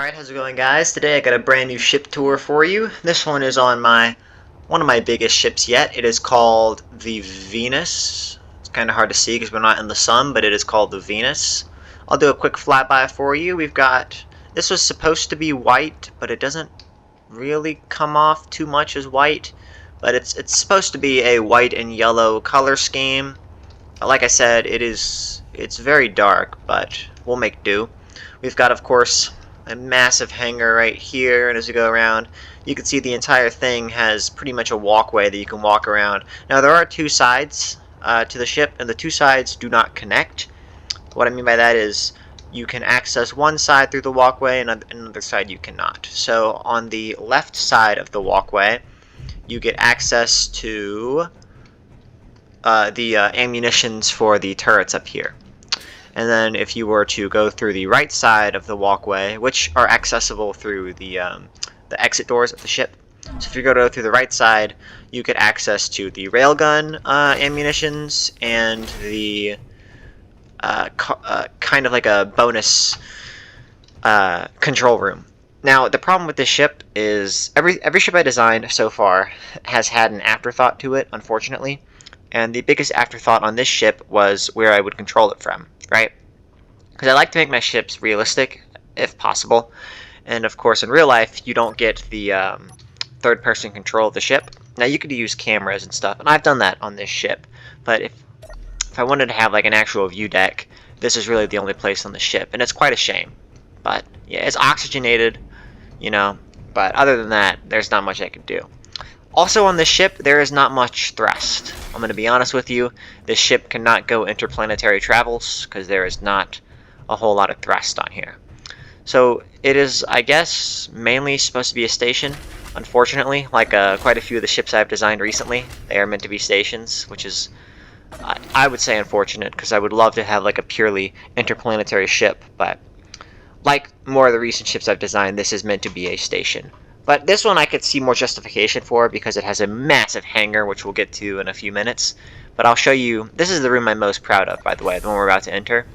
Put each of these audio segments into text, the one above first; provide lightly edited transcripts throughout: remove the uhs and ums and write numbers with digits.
Alright, how's it going, guys? Today I got a brand new ship tour for you. This one is on one of my biggest ships yet. It is called the Venus. It's kind of hard to see because we're not in the sun, but it is called the Venus. I'll do a quick flyby for you. This was supposed to be white, but it doesn't really come off too much as white. But it's supposed to be a white and yellow color scheme. But like I said, it's very dark, but we'll make do. We've got, of course, a massive hangar right here, and as you go around, you can see the entire thing has pretty much a walkway that you can walk around. Now, there are two sides to the ship, and the two sides do not connect. What I mean by that is you can access one side through the walkway, and another side you cannot. So, on the left side of the walkway, you get access to the ammunitions for the turrets up here. And then if you were to go through the right side of the walkway, which are accessible through the exit doors of the ship. So if you go through the right side, you get access to the railgun ammunitions and the kind of like a bonus control room. Now, the problem with this ship is every ship I designed so far has had an afterthought to it, unfortunately. And the biggest afterthought on this ship was where I would control it from, right? Because I like to make my ships realistic, if possible. And of course, in real life, you don't get the third-person control of the ship. Now, you could use cameras and stuff, and I've done that on this ship. But if I wanted to have like an actual view deck, this is really the only place on the ship, and it's quite a shame. But yeah, it's oxygenated, you know. But other than that, there's not much I could do. Also on this ship, there is not much thrust. I'm going to be honest with you, this ship cannot go interplanetary travels because there is not a whole lot of thrust on here. So it is, I guess, mainly supposed to be a station, unfortunately. Like quite a few of the ships I've designed recently, they are meant to be stations, which is, I would say, unfortunate because I would love to have like a purely interplanetary ship, but like more of the recent ships I've designed, this is meant to be a station. But this one I could see more justification for because it has a massive hangar, which we'll get to in a few minutes. But I'll show you, this is the room I'm most proud of, by the way, the one we're about to enter.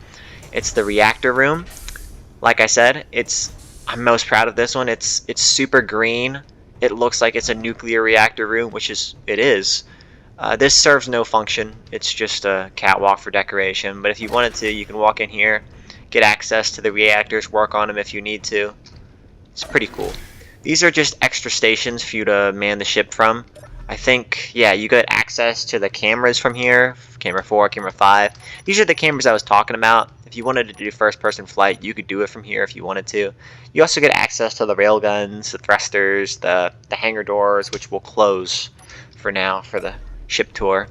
It's the reactor room. Like I said, I'm most proud of this one. It's super green. It looks like it's a nuclear reactor room, which it is. This serves no function. It's just a catwalk for decoration. But if you wanted to, you can walk in here, get access to the reactors, work on them if you need to. It's pretty cool. These are just extra stations for you to man the ship from. I think, yeah, you get access to the cameras from here. Camera 4, camera 5. These are the cameras I was talking about. If you wanted to do first-person flight, you could do it from here if you wanted to. You also get access to the railguns, the thrusters, the hangar doors, which will close for now for the ship tour.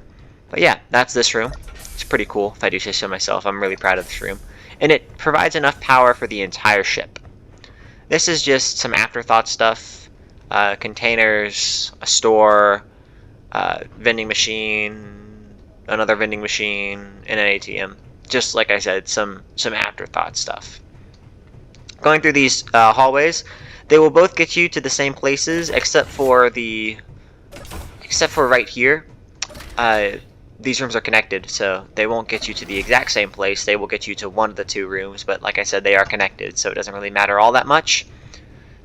But yeah, that's this room. It's pretty cool, if I do say so myself. I'm really proud of this room. And it provides enough power for the entire ship. This is just some afterthought stuff, containers, a store, vending machine, another vending machine, and an ATM. Just like I said, some afterthought stuff. Going through these hallways, they will both get you to the same places, except for right here. These rooms are connected, so they won't get you to the exact same place. They will get you to one of the two rooms, but like I said, they are connected, so it doesn't really matter all that much.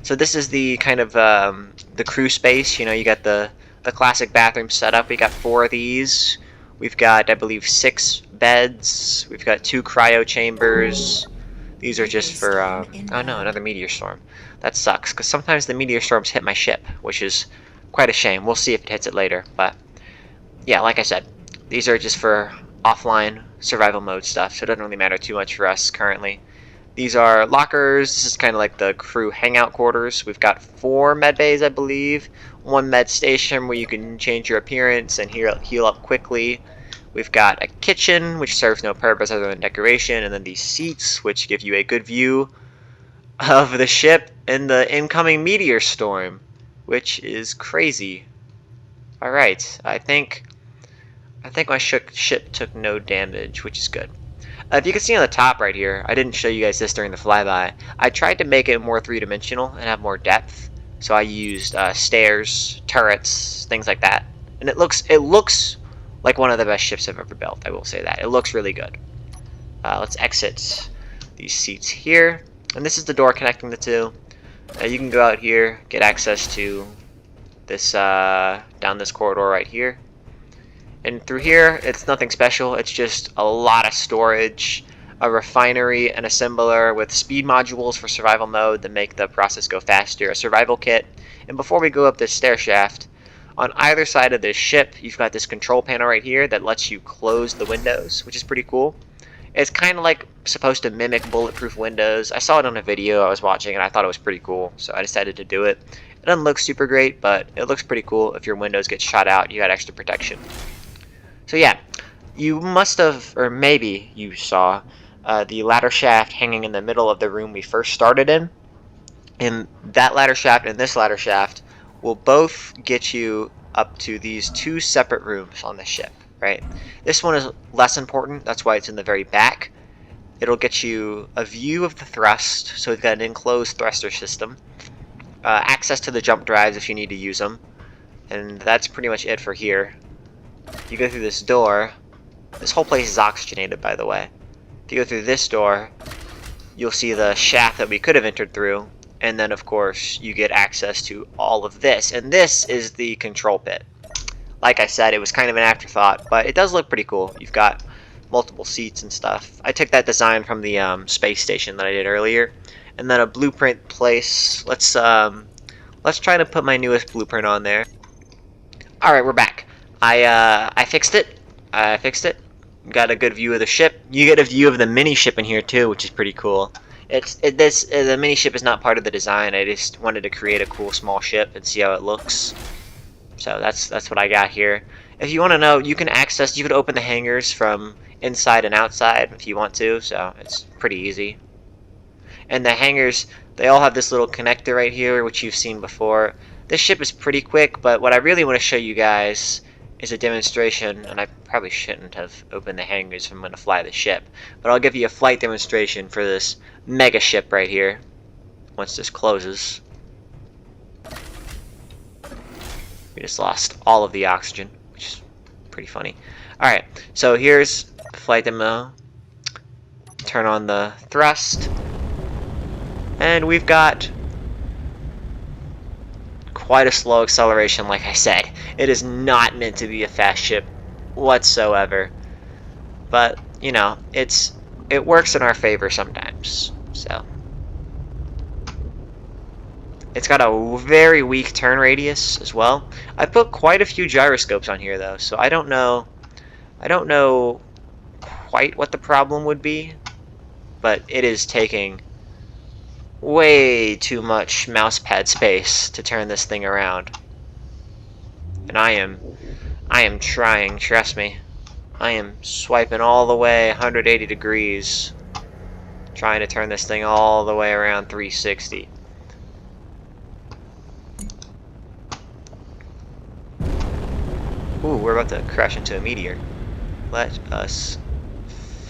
So this is the kind of the crew space. You know, you got the classic bathroom setup. We got 4 of these. We've got, I believe, 6 beds. We've got 2 cryo chambers. These are just for oh no, another meteor storm. That sucks because sometimes the meteor storms hit my ship, which is quite a shame. We'll see if it hits it later, but yeah, like I said, these are just for offline survival mode stuff, so it doesn't really matter too much for us currently. These are lockers. This is kind of like the crew hangout quarters. We've got 4 med bays, I believe. 1 med station where you can change your appearance and heal up quickly. We've got a kitchen, which serves no purpose other than decoration, and then these seats, which give you a good view of the ship and the incoming meteor storm, which is crazy. Alright, I think my ship took no damage, which is good. If you can see on the top right here, I didn't show you guys this during the flyby. I tried to make it more three-dimensional and have more depth. So I used stairs, turrets, things like that. And it looks like one of the best ships I've ever built, I will say that. It looks really good. Let's exit these seats here. And this is the door connecting the two. You can go out here, get access to this down this corridor right here. And through here, it's nothing special. It's just a lot of storage, a refinery, an assembler with speed modules for survival mode that make the process go faster, a survival kit. And before we go up this stair shaft, on either side of this ship, you've got this control panel right here that lets you close the windows, which is pretty cool. It's kind of like supposed to mimic bulletproof windows. I saw it on a video I was watching and I thought it was pretty cool, so I decided to do it. It doesn't look super great, but it looks pretty cool. If your windows get shot out, you got extra protection. So yeah, you must have, or maybe you saw, the ladder shaft hanging in the middle of the room we first started in. And that ladder shaft and this ladder shaft will both get you up to these two separate rooms on the ship, right? This one is less important, that's why it's in the very back. It'll get you a view of the thrust, so we've got an enclosed thruster system. Access to the jump drives if you need to use them. And that's pretty much it for here. You go through this door. This whole place is oxygenated, by the way. If you go through this door, you'll see the shaft that we could have entered through. And then, of course, you get access to all of this. And this is the control pit. Like I said, it was kind of an afterthought, but it does look pretty cool. You've got multiple seats and stuff. I took that design from the space station that I did earlier. And then a blueprint place. Let's try to put my newest blueprint on there. Alright, we're back. I fixed it. Got a good view of the ship. You get a view of the mini ship in here too, which is pretty cool. The mini ship is not part of the design. I just wanted to create a cool small ship and see how it looks. So that's what I got here. If you want to know, you can open the hangars from inside and outside if you want to, so it's pretty easy. And the hangars, they all have this little connector right here, which you've seen before. This ship is pretty quick, but what I really want to show you guys is a demonstration, and I probably shouldn't have opened the hangars if I'm going to fly the ship, but I'll give you a flight demonstration for this mega ship right here once this closes. We just lost all of the oxygen, which is pretty funny. Alright, so here's flight demo. Turn on the thrust, and we've got quite a slow acceleration, like I said. It is not meant to be a fast ship whatsoever. But, you know, it works in our favor sometimes. So it's got a very weak turn radius as well. I put quite a few gyroscopes on here though, so I don't know quite what the problem would be, but it is taking way too much mousepad space to turn this thing around. And I am trying, trust me. I am swiping all the way 180 degrees, trying to turn this thing all the way around 360. Ooh, we're about to crash into a meteor. Let us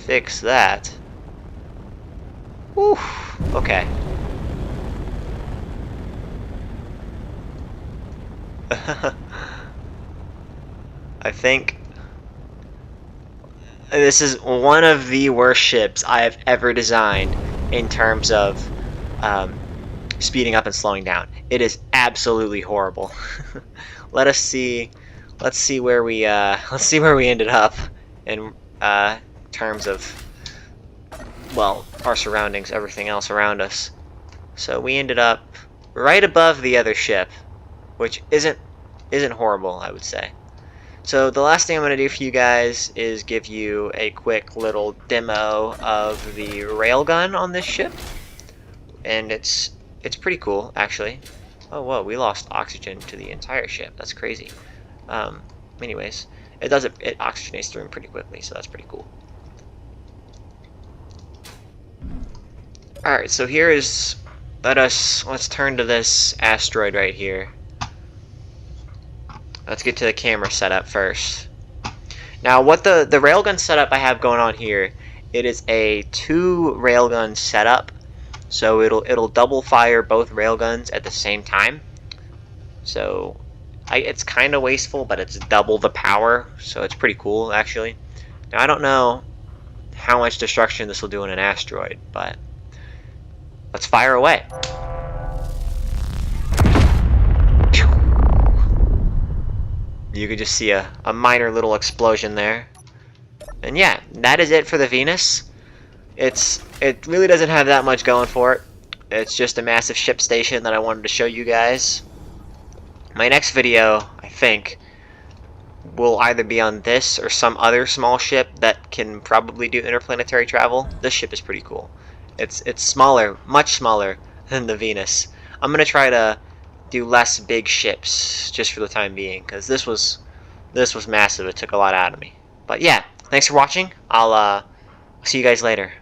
fix that. Ooh, okay. I think this is one of the worst ships I have ever designed in terms of speeding up and slowing down. It is absolutely horrible. Let's see where we ended up in terms of, well, our surroundings, everything else around us. So we ended up right above the other ship, which isn't horrible, I would say. So the last thing I'm going to do for you guys is give you a quick little demo of the railgun on this ship, and it's pretty cool actually. Oh whoa, we lost oxygen to the entire ship. That's crazy. Anyways, it oxygenates through them pretty quickly, so that's pretty cool. All right, so here is let's turn to this asteroid right here. Let's get to the camera setup first. Now, what the railgun setup I have going on here, it is a 2 railgun setup, so it'll double fire both railguns at the same time. So it's kind of wasteful, but it's double the power, so it's pretty cool actually. Now I don't know how much destruction this will do in an asteroid, but let's fire away. You could just see a minor little explosion there. And yeah, that is it for the Venus. It really doesn't have that much going for it. It's just a massive ship station that I wanted to show you guys. My next video, I think, will either be on this or some other small ship that can probably do interplanetary travel. This ship is pretty cool. It's smaller, much smaller than the Venus. I'm gonna try to do less big ships just for the time being, because this was massive. It took a lot out of me. But yeah, thanks for watching. I'll see you guys later.